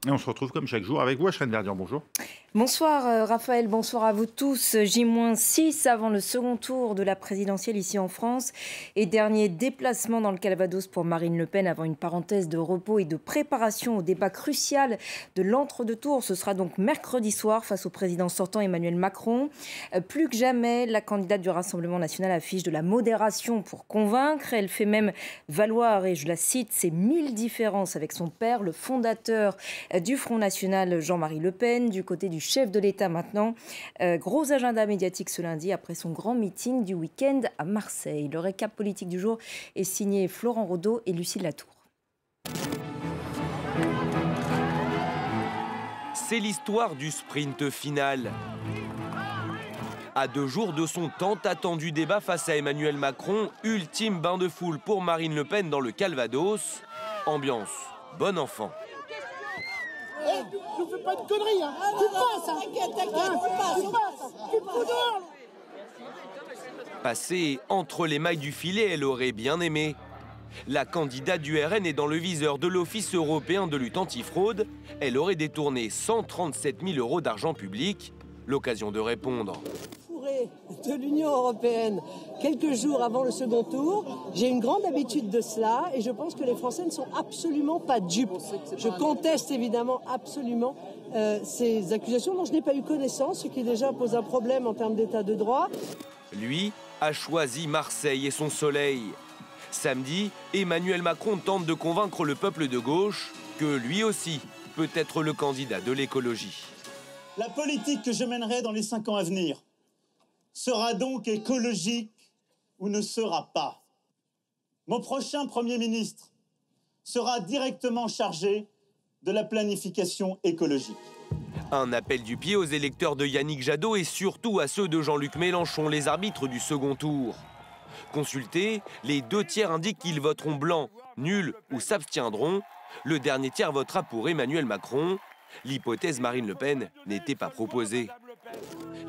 Et on se retrouve comme chaque jour avec vous, Ashrène Verdian. Bonjour. Bonsoir Raphaël, bonsoir à vous tous. J-6 avant le second tour de la présidentielle ici en France et dernier déplacement dans le Calvados pour Marine Le Pen avant une parenthèse de repos et de préparation au débat crucial de l'entre-deux-tours. Ce sera donc mercredi soir face au président sortant Emmanuel Macron. Plus que jamais, la candidate du Rassemblement national affiche de la modération pour convaincre. Elle fait même valoir, et je la cite, ses 1000 différences avec son père, le fondateur du Front National Jean-Marie Le Pen, du côté du chef de l'État maintenant. Gros agenda médiatique ce lundi après son grand meeting du week-end à Marseille. Le récap politique du jour est signé Florent Rodeau et Lucille Latour. C'est l'histoire du sprint final. À 2 jours de son tant attendu débat face à Emmanuel Macron, ultime bain de foule pour Marine Le Pen dans le Calvados. Ambiance bon enfant. Ne fais pas de conneries, hein. Tu passes, hein. Tu passes. Passée entre les mailles du filet, elle aurait bien aimé. La candidate du RN est dans le viseur de l'Office européen de lutte antifraude. Elle aurait détourné 137 000 € d'argent public. L'occasion de répondre. De l'Union européenne quelques jours avant le second tour. J'ai une grande habitude de cela et je pense que les Français ne sont absolument pas dupes. Je conteste évidemment absolument ces accusations dont je n'ai pas eu connaissance, ce qui déjà pose un problème en termes d'état de droit. Lui a choisi Marseille et son soleil. Samedi, Emmanuel Macron tente de convaincre le peuple de gauche que lui aussi peut être le candidat de l'écologie. La politique que je mènerai dans les 5 ans à venir sera donc écologique ou ne sera pas. Mon prochain Premier ministre sera directement chargé de la planification écologique. Un appel du pied aux électeurs de Yannick Jadot et surtout à ceux de Jean-Luc Mélenchon, les arbitres du second tour. Consultés, les 2 tiers indiquent qu'ils voteront blanc, nul ou s'abstiendront. Le dernier tiers votera pour Emmanuel Macron. L'hypothèse Marine Le Pen n'était pas proposée.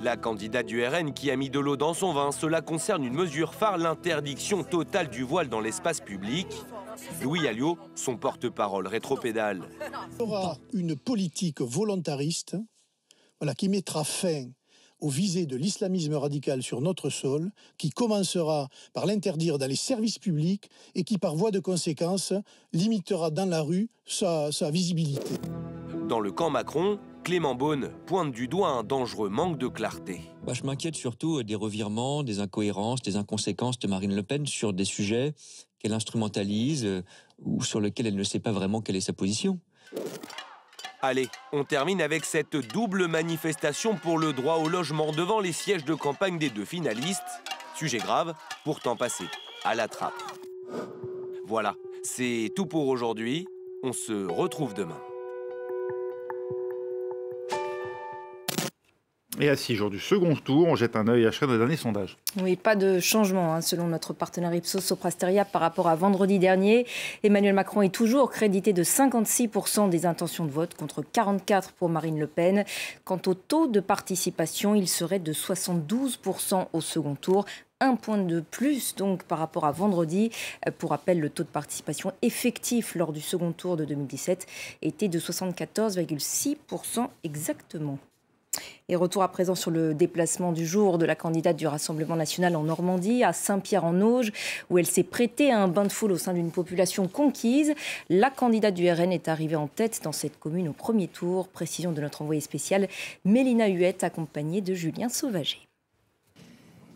La candidate du RN qui a mis de l'eau dans son vin, cela concerne une mesure phare, l'interdiction totale du voile dans l'espace public. Louis Alliot, son porte-parole rétropédale. Il y aura une politique volontariste qui mettra fin aux visées de l'islamisme radical sur notre sol, qui commencera par l'interdire dans les services publics et qui, par voie de conséquence, limitera dans la rue sa visibilité. Dans le camp Macron, Clément Beaune pointe du doigt un dangereux manque de clarté. Je m'inquiète surtout des revirements, des incohérences, des inconséquences de Marine Le Pen sur des sujets qu'elle instrumentalise ou sur lesquels elle ne sait pas vraiment quelle est sa position. Allez, on termine avec cette double manifestation pour le droit au logement devant les sièges de campagne des 2 finalistes. Sujet grave, pourtant passé à la trappe. Voilà, c'est tout pour aujourd'hui. On se retrouve demain. Et à 6 jours du second tour, on jette un œil à chaque dernier sondage. Oui, pas de changement selon notre partenaire Ipsos Soprasteria par rapport à vendredi dernier. Emmanuel Macron est toujours crédité de 56% des intentions de vote contre 44% pour Marine Le Pen. Quant au taux de participation, il serait de 72% au second tour. 1 point de plus donc par rapport à vendredi. Pour rappel, le taux de participation effectif lors du second tour de 2017 était de 74,6% exactement. Et retour à présent sur le déplacement du jour de la candidate du Rassemblement national en Normandie, à Saint-Pierre-en-Auge, où elle s'est prêtée à un bain de foule au sein d'une population conquise. La candidate du RN est arrivée en tête dans cette commune au premier tour. Précision de notre envoyée spéciale Mélina Huette, accompagnée de Julien Sauvager.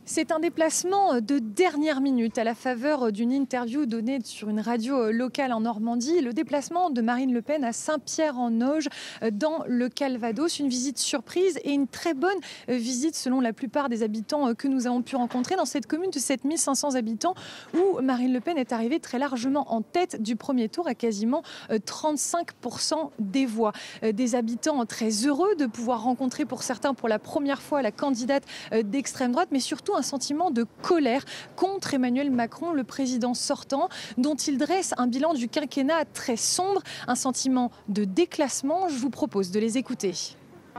C'est un déplacement de dernière minute à la faveur d'une interview donnée sur une radio locale en Normandie. Le déplacement de Marine Le Pen à Saint-Pierre-en-Auge dans le Calvados. Une visite surprise et une très bonne visite selon la plupart des habitants que nous avons pu rencontrer dans cette commune de 7500 habitants où Marine Le Pen est arrivée très largement en tête du premier tour à quasiment 35% des voix. Des habitants très heureux de pouvoir rencontrer pour certains pour la première fois la candidate d'extrême droite, mais surtout un sentiment de colère contre Emmanuel Macron, le président sortant, dont il dresse un bilan du quinquennat très sombre, un sentiment de déclassement. Je vous propose de les écouter.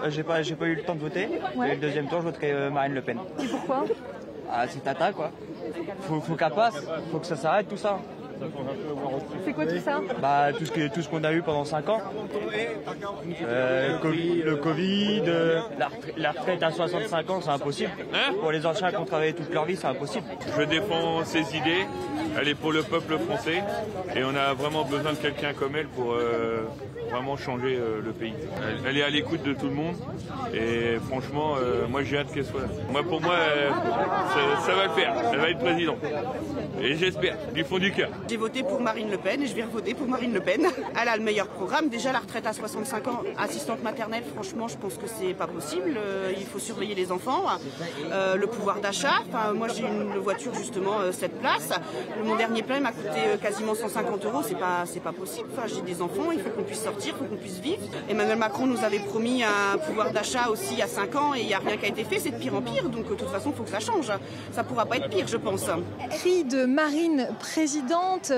J'ai pas eu le temps de voter. Ouais. Et le deuxième tour, je voterai Marine Le Pen. Et pourquoi? C'est Tata, quoi. Faut qu'elle passe, faut que ça s'arrête tout ça. C'est quoi tout ça? Bah, tout ce qu'on a eu pendant 5 ans. Le Covid, la retraite à 65 ans, c'est impossible. Pour les anciens qui ont travaillé toute leur vie, c'est impossible. Je défends ses idées, elle est pour le peuple français et on a vraiment besoin de quelqu'un comme elle pour vraiment changer le pays. Elle est à l'écoute de tout le monde et franchement, moi j'ai hâte qu'elle soit là. Pour moi, ça va le faire, elle va être présidente. Et j'espère, du fond du cœur. J'ai voté pour Marine Le Pen et je vais revoter pour Marine Le Pen. Elle a le meilleur programme. Déjà la retraite à 65 ans, assistante maternelle, franchement je pense que c'est pas possible. Il faut surveiller les enfants. Le pouvoir d'achat, moi j'ai une voiture justement 7 places. Mon dernier plein m'a coûté quasiment 150 €, c'est pas possible. J'ai des enfants, il faut qu'on puisse sortir, il faut qu'on puisse vivre. Emmanuel Macron nous avait promis un pouvoir d'achat aussi il y a 5 ans et il n'y a rien qui a été fait, c'est de pire en pire. Donc de toute façon il faut que ça change. Ça pourra pas être pire je pense. Cri de Marine présidente,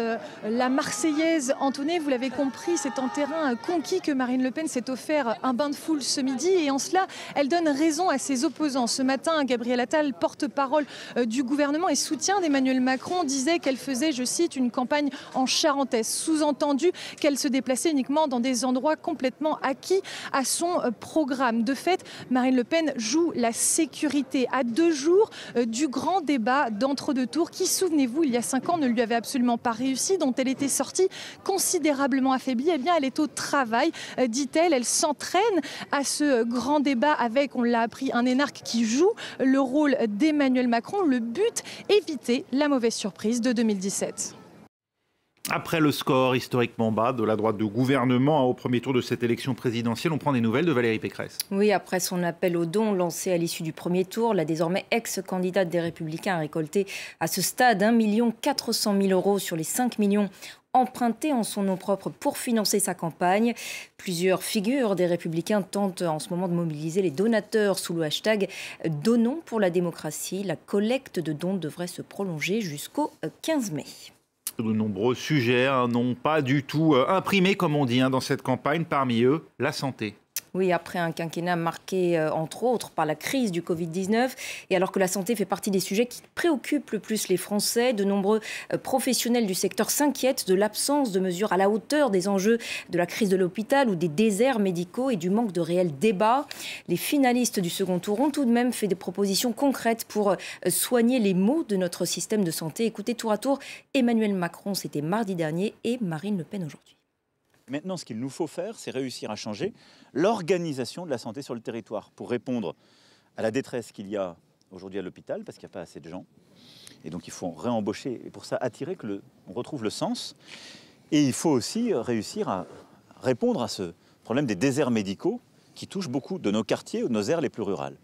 la Marseillaise entonnée, vous l'avez compris, c'est en terrain conquis que Marine Le Pen s'est offert un bain de foule ce midi et en cela, elle donne raison à ses opposants. Ce matin, Gabriel Attal, porte-parole du gouvernement et soutien d'Emmanuel Macron, disait qu'elle faisait, je cite, une campagne en charentaise. Sous-entendu qu'elle se déplaçait uniquement dans des endroits complètement acquis à son programme. De fait, Marine Le Pen joue la sécurité à 2 jours du grand débat d'entre-deux tours qui, souvenez-vous, il y a 5 ans, ne lui avait absolument pas réussi, dont elle était sortie considérablement affaiblie. Eh bien, elle est au travail, dit-elle. Elle s'entraîne à ce grand débat avec, on l'a appris, un énarque qui joue le rôle d'Emmanuel Macron. Le but, éviter la mauvaise surprise de 2017. Après le score historiquement bas de la droite du gouvernement au premier tour de cette élection présidentielle, on prend des nouvelles de Valérie Pécresse. Oui, après son appel aux dons lancé à l'issue du premier tour, la désormais ex-candidate des Républicains a récolté à ce stade 1 400 000 € sur les 5 millions empruntés en son nom propre pour financer sa campagne. Plusieurs figures des Républicains tentent en ce moment de mobiliser les donateurs sous le hashtag « Donnons pour la démocratie ». La collecte de dons devrait se prolonger jusqu'au 15 mai. De nombreux sujets n'ont pas du tout imprimé, comme on dit, dans cette campagne. Parmi eux, la santé. Oui, après un quinquennat marqué, entre autres, par la crise du Covid-19, et alors que la santé fait partie des sujets qui préoccupent le plus les Français, de nombreux professionnels du secteur s'inquiètent de l'absence de mesures à la hauteur des enjeux de la crise de l'hôpital ou des déserts médicaux et du manque de réels débats. Les finalistes du second tour ont tout de même fait des propositions concrètes pour soigner les maux de notre système de santé. Écoutez tour à tour Emmanuel Macron, c'était mardi dernier, et Marine Le Pen aujourd'hui. Maintenant, ce qu'il nous faut faire, c'est réussir à changer l'organisation de la santé sur le territoire pour répondre à la détresse qu'il y a aujourd'hui à l'hôpital, parce qu'il n'y a pas assez de gens. Et donc, il faut réembaucher et pour ça attirer on retrouve le sens. Et il faut aussi réussir à répondre à ce problème des déserts médicaux qui touchent beaucoup de nos quartiers ou de nos aires les plus rurales.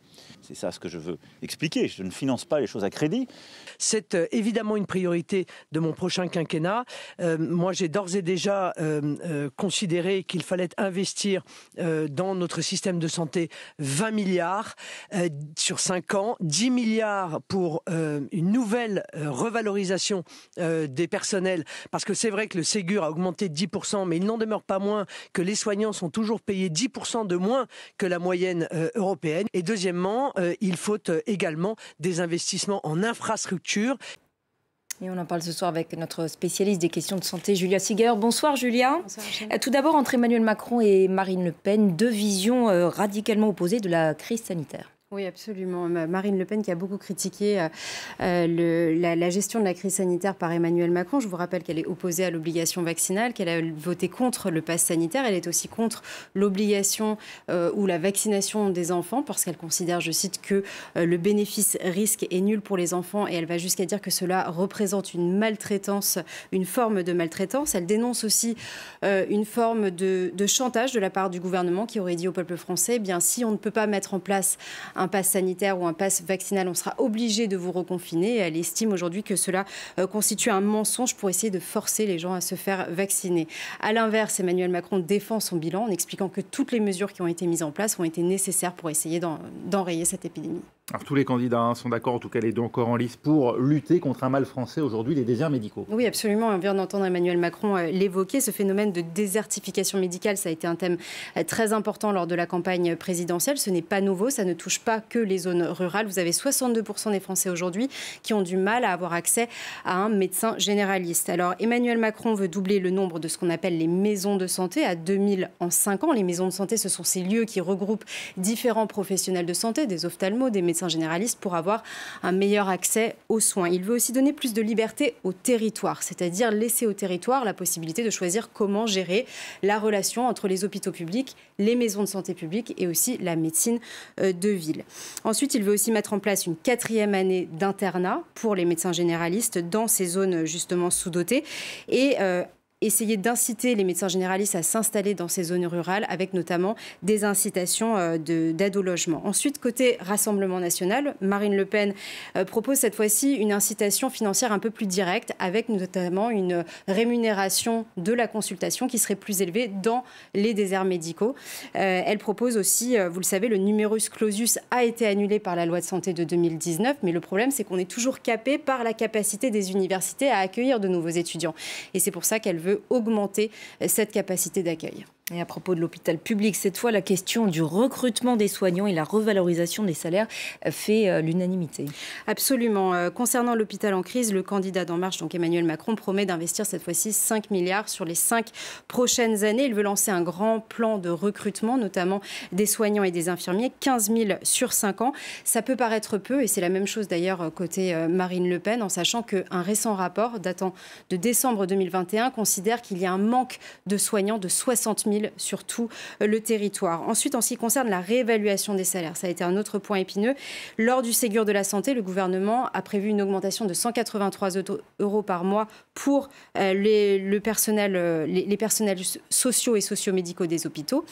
C'est ça ce que je veux expliquer. Je ne finance pas les choses à crédit. C'est évidemment une priorité de mon prochain quinquennat. Moi, j'ai d'ores et déjà considéré qu'il fallait investir dans notre système de santé 20 milliards sur 5 ans, 10 milliards pour une nouvelle revalorisation des personnels. Parce que c'est vrai que le Ségur a augmenté de 10%, mais il n'en demeure pas moins que les soignants sont toujours payés 10% de moins que la moyenne européenne. Et deuxièmement, il faut également des investissements en infrastructure. Et on en parle ce soir avec notre spécialiste des questions de santé, Julia Sieger. Bonsoir Julia. Bonsoir, tout d'abord, entre Emmanuel Macron et Marine Le Pen, 2 visions radicalement opposées de la crise sanitaire. Oui, absolument. Marine Le Pen qui a beaucoup critiqué la gestion de la crise sanitaire par Emmanuel Macron. Je vous rappelle qu'elle est opposée à l'obligation vaccinale, qu'elle a voté contre le pass sanitaire. Elle est aussi contre l'obligation ou la vaccination des enfants parce qu'elle considère, je cite, que le bénéfice-risque est nul pour les enfants et elle va jusqu'à dire que cela représente une maltraitance, une forme de maltraitance. Elle dénonce aussi une forme de chantage de la part du gouvernement qui aurait dit au peuple français, eh bien, si on ne peut pas mettre en place un pass sanitaire ou un pass vaccinal, on sera obligé de vous reconfiner. Elle estime aujourd'hui que cela constitue un mensonge pour essayer de forcer les gens à se faire vacciner. À l'inverse, Emmanuel Macron défend son bilan en expliquant que toutes les mesures qui ont été mises en place ont été nécessaires pour essayer d'enrayer cette épidémie. Alors, tous les candidats sont d'accord, en tout cas les deux encore en lice, pour lutter contre un mal français aujourd'hui, les déserts médicaux. Oui, absolument. On vient d'entendre Emmanuel Macron l'évoquer. Ce phénomène de désertification médicale, ça a été un thème très important lors de la campagne présidentielle. Ce n'est pas nouveau, ça ne touche pas que les zones rurales. Vous avez 62% des Français aujourd'hui qui ont du mal à avoir accès à un médecin généraliste. Alors, Emmanuel Macron veut doubler le nombre de ce qu'on appelle les maisons de santé à 2000 en 5 ans. Les maisons de santé, ce sont ces lieux qui regroupent différents professionnels de santé, des ophtalmos, des médecins généralistes, pour avoir un meilleur accès aux soins. Il veut aussi donner plus de liberté au territoire, c'est-à-dire laisser au territoire la possibilité de choisir comment gérer la relation entre les hôpitaux publics, les maisons de santé publiques et aussi la médecine de ville. Ensuite, il veut aussi mettre en place une 4e année d'internat pour les médecins généralistes dans ces zones justement sous-dotées et essayer d'inciter les médecins généralistes à s'installer dans ces zones rurales avec notamment des incitations d'aide au logement. Ensuite, côté Rassemblement national, Marine Le Pen propose cette fois-ci une incitation financière un peu plus directe avec notamment une rémunération de la consultation qui serait plus élevée dans les déserts médicaux. Elle propose aussi, vous le savez, le numerus clausus a été annulé par la loi de santé de 2019, mais le problème c'est qu'on est toujours capé par la capacité des universités à accueillir de nouveaux étudiants. Et c'est pour ça qu'elle veut augmenter cette capacité d'accueil. Et à propos de l'hôpital public, cette fois, la question du recrutement des soignants et la revalorisation des salaires fait l'unanimité. Absolument. Concernant l'hôpital en crise, le candidat d'En Marche, donc Emmanuel Macron, promet d'investir cette fois-ci 5 milliards sur les 5 prochaines années. Il veut lancer un grand plan de recrutement, notamment des soignants et des infirmiers, 15 000 sur 5 ans. Ça peut paraître peu, et c'est la même chose d'ailleurs côté Marine Le Pen, en sachant qu'un récent rapport datant de décembre 2021 considère qu'il y a un manque de soignants de 60 000 sur tout le territoire. Ensuite, en ce qui concerne la réévaluation des salaires, ça a été un autre point épineux. Lors du Ségur de la santé, le gouvernement a prévu une augmentation de 183 € par mois pour les personnels sociaux et socio-médicaux des hôpitaux.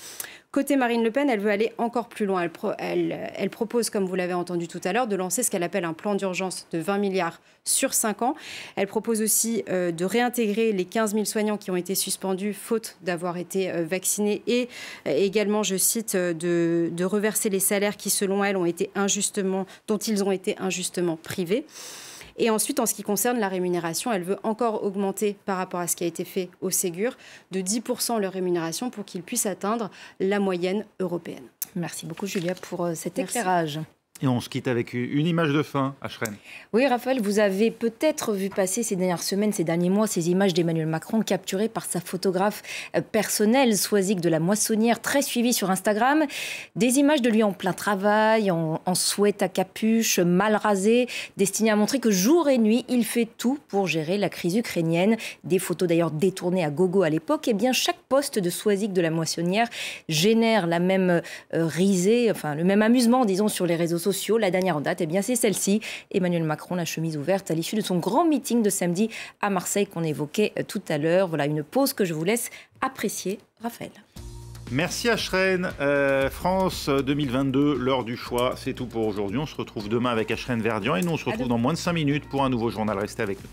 Côté Marine Le Pen, elle veut aller encore plus loin. Elle propose, comme vous l'avez entendu tout à l'heure, de lancer ce qu'elle appelle un plan d'urgence de 20 milliards sur 5 ans. Elle propose aussi de réintégrer les 15 000 soignants qui ont été suspendus faute d'avoir été vaccinés et également, je cite, de reverser les salaires qui, selon elle, dont ils ont été injustement privés. Et ensuite, en ce qui concerne la rémunération, elle veut encore augmenter par rapport à ce qui a été fait au Ségur de 10% leur rémunération pour qu'ils puissent atteindre la moyenne européenne. Merci beaucoup Julia pour cet éclairage. Et on se quitte avec une image de fin, Ashreen. Oui, Raphaël, vous avez peut-être vu passer ces dernières semaines, ces derniers mois, ces images d'Emmanuel Macron capturées par sa photographe personnelle, Soisig de la Moissonnière, très suivie sur Instagram. Des images de lui en plein travail, en sweat à capuche, mal rasé, destinées à montrer que jour et nuit, il fait tout pour gérer la crise ukrainienne. Des photos d'ailleurs détournées à gogo à l'époque. Et bien, chaque post de Soisig de la Moissonnière génère la même risée, enfin le même amusement, disons, sur les réseaux sociaux. La dernière en date, c'est celle-ci. Emmanuel Macron, la chemise ouverte à l'issue de son grand meeting de samedi à Marseille qu'on évoquait tout à l'heure. Voilà une pause que je vous laisse apprécier, Raphaël. Merci Ashreen. France 2022, l'heure du choix, c'est tout pour aujourd'hui. On se retrouve demain avec Ashreen Verdian et nous on se retrouve dans moins de 5 minutes pour un nouveau journal. Restez avec nous.